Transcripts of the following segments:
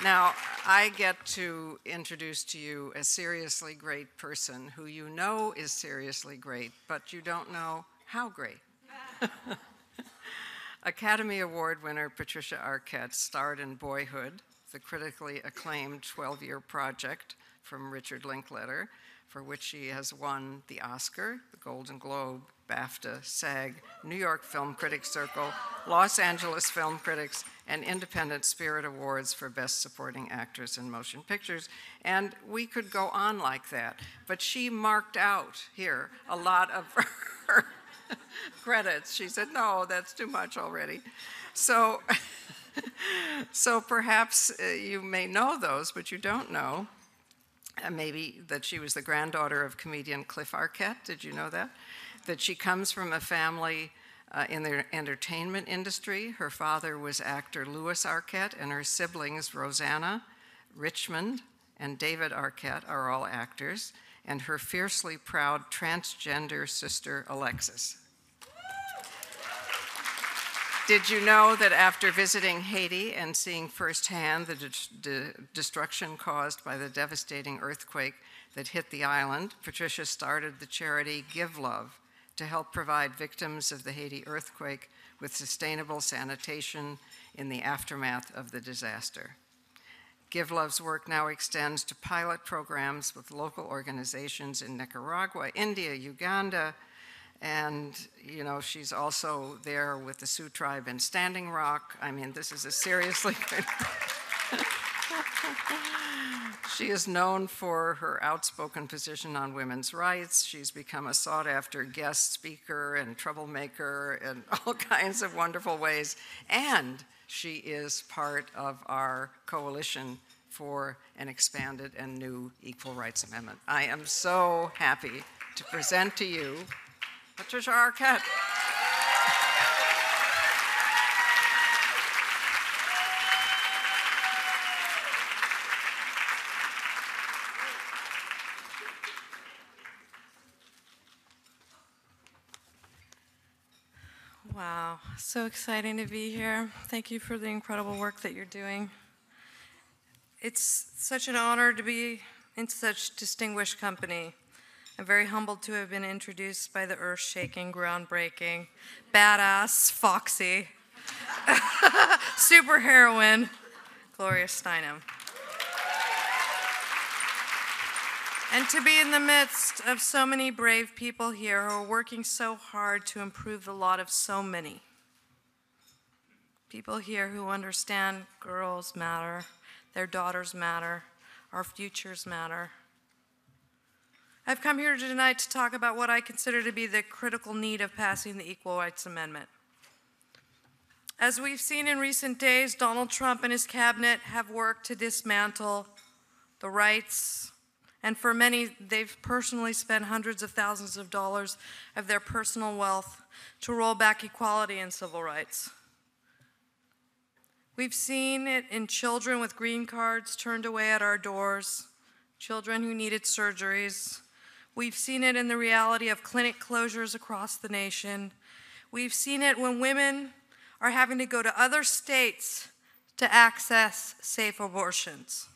Now, I get to introduce to you a seriously great person who you know is seriously great, but you don't know how great. Academy Award winner Patricia Arquette starred in Boyhood, the critically acclaimed 12-year project from Richard Linklater, for which she has won the Oscar, the Golden Globe, BAFTA, SAG, New York Film Critics Circle, Los Angeles Film Critics, and Independent Spirit Awards for Best Supporting Actress in Motion Pictures. And we could go on like that, but she marked out here a lot of her credits. She said, no, that's too much already. So, so perhaps you may know those, but you don't know. Maybe that she was the granddaughter of comedian Calif Arquette. Did you know that? That she comes from a family in the entertainment industry. Her father was actor Louis Arquette, and her siblings Rosanna, Richmond, and David Arquette are all actors, and her fiercely proud transgender sister Alexis. Did you know that after visiting Haiti and seeing firsthand the destruction caused by the devastating earthquake that hit the island, Patricia started the charity Give Love to help provide victims of the Haiti earthquake with sustainable sanitation in the aftermath of the disaster. Give Love's work now extends to pilot programs with local organizations in Nicaragua, India, Uganda, and, you know, she's also there with the Sioux tribe in Standing Rock. I mean, this is a seriously good... She is known for her outspoken position on women's rights. She's become a sought-after guest speaker and troublemaker in all kinds of wonderful ways. And she is part of our coalition for an expanded and new Equal Rights Amendment. I am so happy to present to you Patricia Arquette. Wow, so exciting to be here. Thank you for the incredible work that you're doing. It's such an honor to be in such distinguished company. I'm very humbled to have been introduced by the earth-shaking, groundbreaking, badass, foxy, superheroine, Gloria Steinem. And to be in the midst of so many brave people here who are working so hard to improve the lot of so many. People here who understand girls matter, their daughters matter, our futures matter. I've come here tonight to talk about what I consider to be the critical need of passing the Equal Rights Amendment. As we've seen in recent days, Donald Trump and his cabinet have worked to dismantle the rights, and for many, they've personally spent hundreds of thousands of dollars of their personal wealth to roll back equality and civil rights. We've seen it in children with green cards turned away at our doors, children who needed surgeries. We've seen it in the reality of clinic closures across the nation. We've seen it when women are having to go to other states to access safe abortions.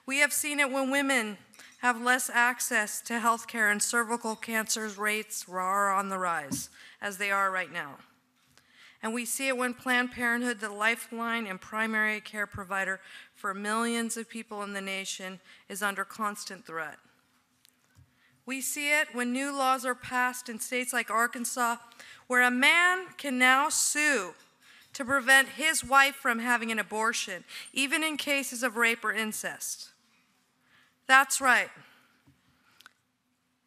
We have seen it when women have less access to health care and cervical cancer rates are on the rise, as they are right now. And we see it when Planned Parenthood, the lifeline and primary care provider for millions of people in the nation, is under constant threat. We see it when new laws are passed in states like Arkansas, where a man can now sue to prevent his wife from having an abortion, even in cases of rape or incest. That's right.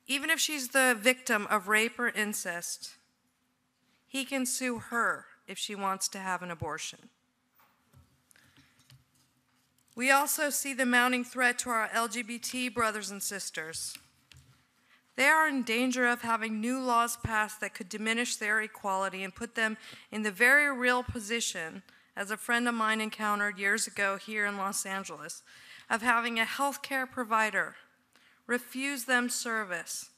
Even if she's the victim of rape or incest, he can sue her if she wants to have an abortion. We also see the mounting threat to our LGBT brothers and sisters. They are in danger of having new laws passed that could diminish their equality and put them in the very real position, as a friend of mine encountered years ago here in Los Angeles, of having a healthcare provider refuse them service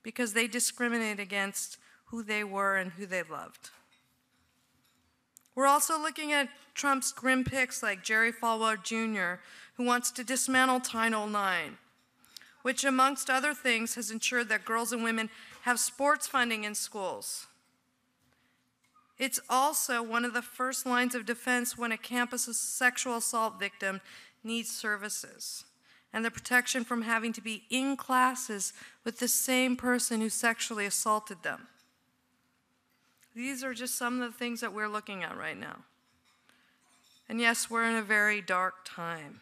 because they discriminate against who they were and who they loved. We're also looking at Trump's grim picks like Jerry Falwell Jr., who wants to dismantle Title IX, which, amongst other things, has ensured that girls and women have sports funding in schools. It's also one of the first lines of defense when a campus sexual assault victim needs services, and the protection from having to be in classes with the same person who sexually assaulted them. These are just some of the things that we're looking at right now. And yes, we're in a very dark time.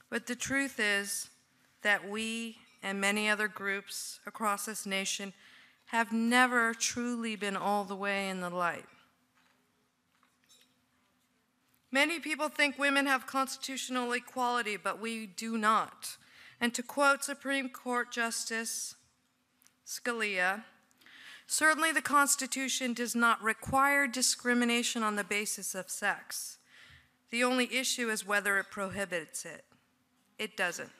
But the truth is that we and many other groups across this nation have never truly been all the way in the light. Many people think women have constitutional equality, but we do not. And to quote Supreme Court Justice Scalia, certainly the Constitution does not require discrimination on the basis of sex. The only issue is whether it prohibits it. It doesn't.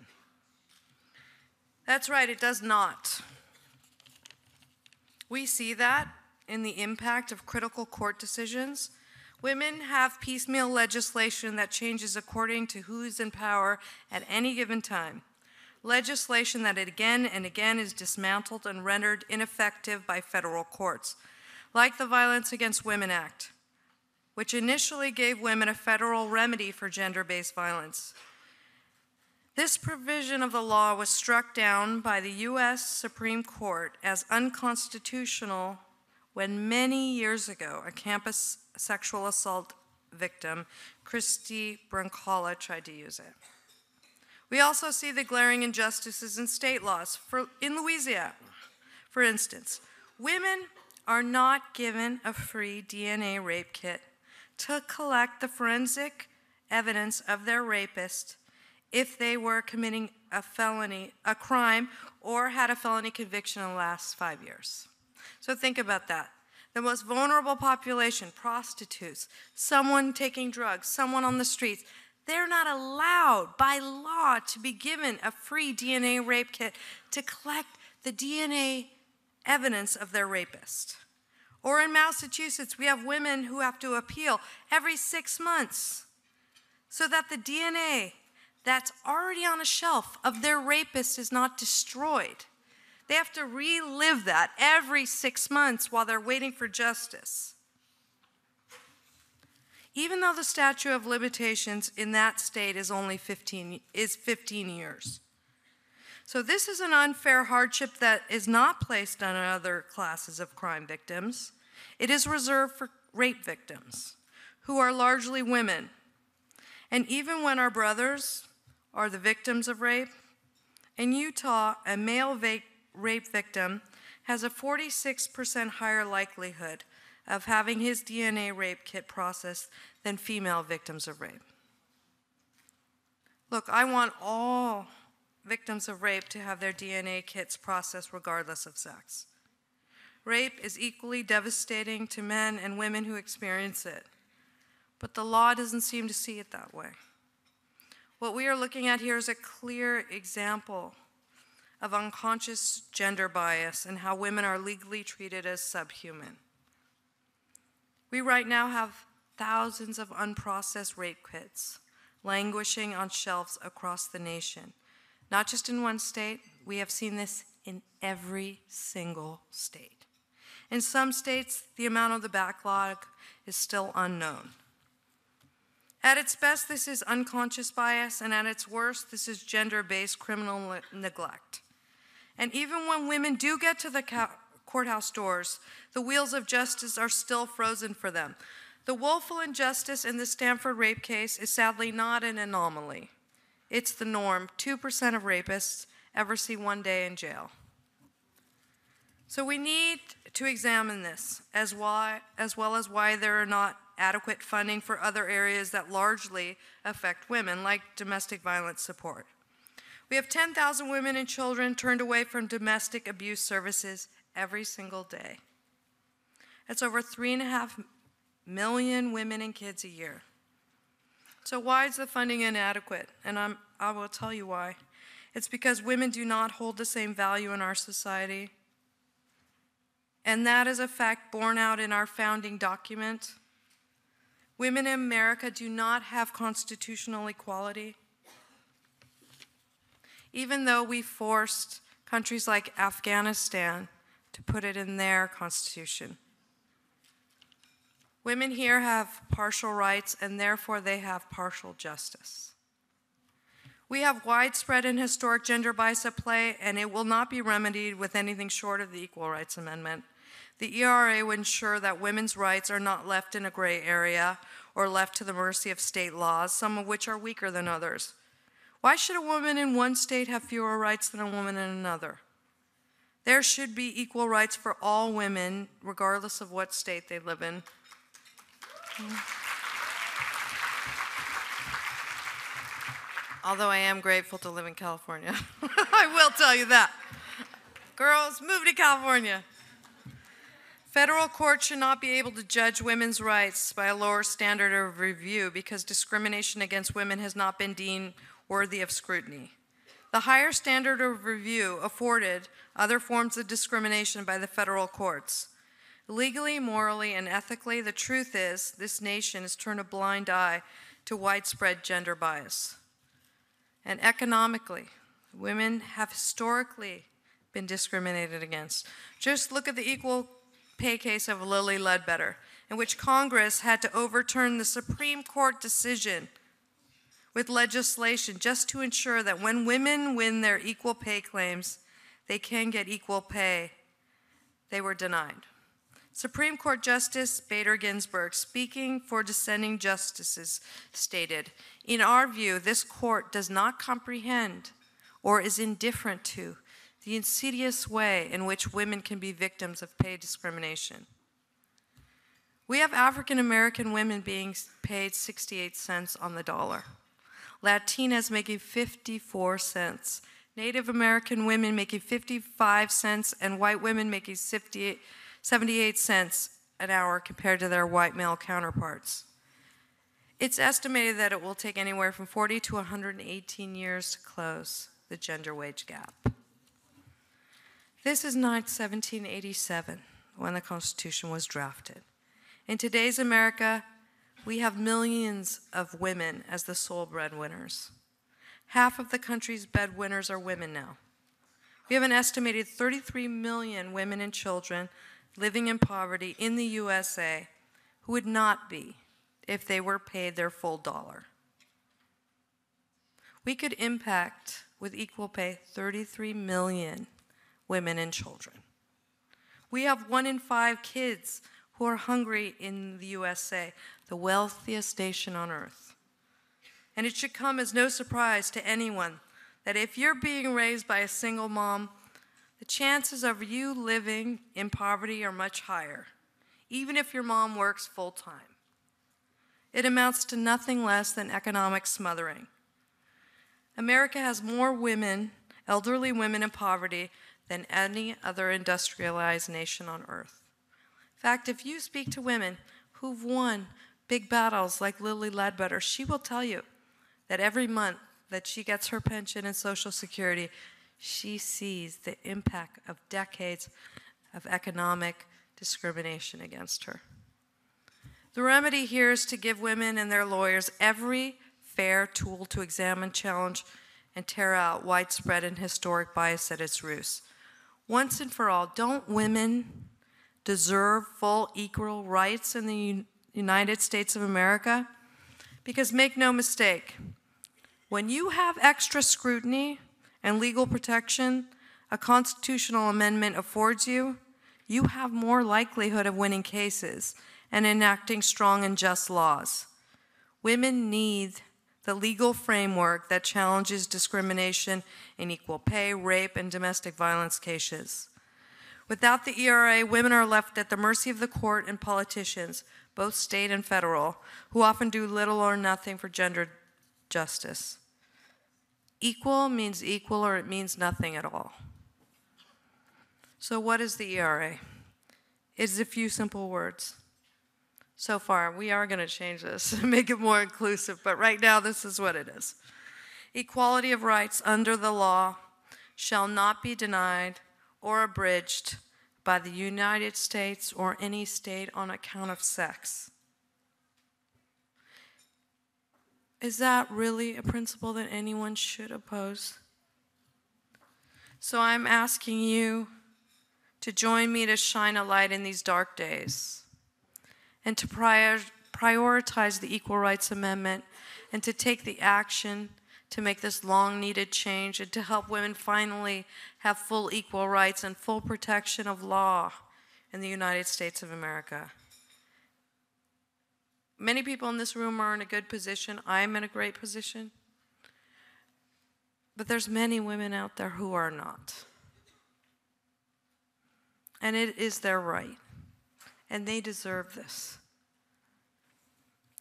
That's right, it does not. We see that in the impact of critical court decisions. Women have piecemeal legislation that changes according to who's in power at any given time. Legislation that again and again is dismantled and rendered ineffective by federal courts, like the Violence Against Women Act, which initially gave women a federal remedy for gender-based violence. This provision of the law was struck down by the U.S. Supreme Court as unconstitutional when many years ago a campus sexual assault victim, Christy Brancala, tried to use it. We also see the glaring injustices in state laws. In Louisiana, for instance, women are not given a free DNA rape kit to collect the forensic evidence of their rapist if they were committing a crime, or had a felony conviction in the last 5 years. So think about that. The most vulnerable population, prostitutes, someone taking drugs, someone on the streets, they're not allowed by law to be given a free DNA rape kit to collect the DNA evidence of their rapist. Or in Massachusetts, we have women who have to appeal every 6 months so that the DNA that's already on a shelf of their rapist is not destroyed. They have to relive that every 6 months while they're waiting for justice. Even though the statute of limitations in that state is only 15 years. So this is an unfair hardship that is not placed on other classes of crime victims. It is reserved for rape victims, who are largely women. And even when our brothers are the victims of rape, in Utah, a male rape victim has a 46% higher likelihood of having his DNA rape kit processed than female victims of rape. Look, I want all victims of rape to have their DNA kits processed regardless of sex. Rape is equally devastating to men and women who experience it, but the law doesn't seem to see it that way. What we are looking at here is a clear example of unconscious gender bias and how women are legally treated as subhuman. We right now have thousands of unprocessed rape kits languishing on shelves across the nation. Not just in one state, we have seen this in every single state. In some states, the amount of the backlog is still unknown. At its best, this is unconscious bias, and at its worst, this is gender-based criminal neglect. And even when women do get to the courthouse doors, the wheels of justice are still frozen for them. The woeful injustice in the Stanford rape case is sadly not an anomaly. It's the norm. 2% of rapists ever see 1 day in jail. So we need to examine this, as well as why there are not adequate funding for other areas that largely affect women, like domestic violence support. We have 10,000 women and children turned away from domestic abuse services every single day. That's over 3.5 million women and kids a year. So why is the funding inadequate? And I will tell you why. It's because women do not hold the same value in our society. And that is a fact borne out in our founding document. Women in America do not have constitutional equality. Even though we forced countries like Afghanistan to put it in their constitution. Women here have partial rights, and therefore they have partial justice. We have widespread and historic gender bias at play, and it will not be remedied with anything short of the Equal Rights Amendment. The ERA will ensure that women's rights are not left in a gray area or left to the mercy of state laws, some of which are weaker than others. Why should a woman in one state have fewer rights than a woman in another? There should be equal rights for all women, regardless of what state they live in. Although I am grateful to live in California. I will tell you that. Girls, move to California. Federal courts should not be able to judge women's rights by a lower standard of review because discrimination against women has not been deemed worthy of scrutiny. The higher standard of review afforded other forms of discrimination by the federal courts. Legally, morally, and ethically, the truth is this nation has turned a blind eye to widespread gender bias. And economically, women have historically been discriminated against. Just look at the equal pay case of Lilly Ledbetter, in which Congress had to overturn the Supreme Court decision with legislation just to ensure that when women win their equal pay claims, they can get equal pay. They were denied. Supreme Court Justice Bader Ginsburg, speaking for dissenting justices, stated, "In our view, this court does not comprehend or is indifferent to the insidious way in which women can be victims of pay discrimination." We have African American women being paid 68 cents on the dollar, Latinas making 54 cents, Native American women making 55 cents, and white women making 78 cents an hour compared to their white male counterparts. It's estimated that it will take anywhere from 40 to 118 years to close the gender wage gap. This is not 1787 when the Constitution was drafted. In today's America, we have millions of women as the sole breadwinners. Half of the country's breadwinners are women now. We have an estimated 33 million women and children living in poverty in the USA who would not be if they were paid their full dollar. We could impact, with equal pay, 33 million women and children. We have 1 in 5 kids who are hungry in the USA, the wealthiest nation on earth. And it should come as no surprise to anyone that if you're being raised by a single mom, the chances of you living in poverty are much higher, even if your mom works full-time. It amounts to nothing less than economic smothering. America has more women, elderly women in poverty, than any other industrialized nation on earth. In fact, if you speak to women who've won big battles like Lilly Ledbetter, she will tell you that every month that she gets her pension and Social Security, she sees the impact of decades of economic discrimination against her. The remedy here is to give women and their lawyers every fair tool to examine, challenge, and tear out widespread and historic bias at its roots. Once and for all, don't women deserve full equal rights in the United States of America? Because make no mistake, when you have extra scrutiny and legal protection a constitutional amendment affords you, you have more likelihood of winning cases and enacting strong and just laws. Women need the legal framework that challenges discrimination in equal pay, rape, and domestic violence cases. Without the ERA, women are left at the mercy of the court and politicians, both state and federal, who often do little or nothing for gender justice. Equal means equal, or it means nothing at all. So what is the ERA? It is a few simple words. So far, we are going to change this and make it more inclusive, but right now this is what it is. Equality of rights under the law shall not be denied or abridged by the United States or any state on account of sex. Is that really a principle that anyone should oppose? So I'm asking you to join me to shine a light in these dark days and to prioritize the Equal Rights Amendment and to take the action to make this long-needed change and to help women finally have full equal rights and full protection of law in the United States of America. Many people in this room are in a good position. I'm in a great position. But there's many women out there who are not. And it is their right. And they deserve this.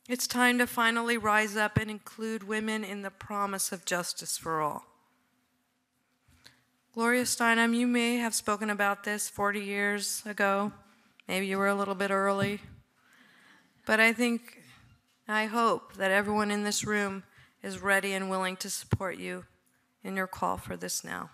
It's time to finally rise up and include women in the promise of justice for all. Gloria Steinem, you may have spoken about this 40 years ago. Maybe you were a little bit early. But I hope that everyone in this room is ready and willing to support you in your call for this now.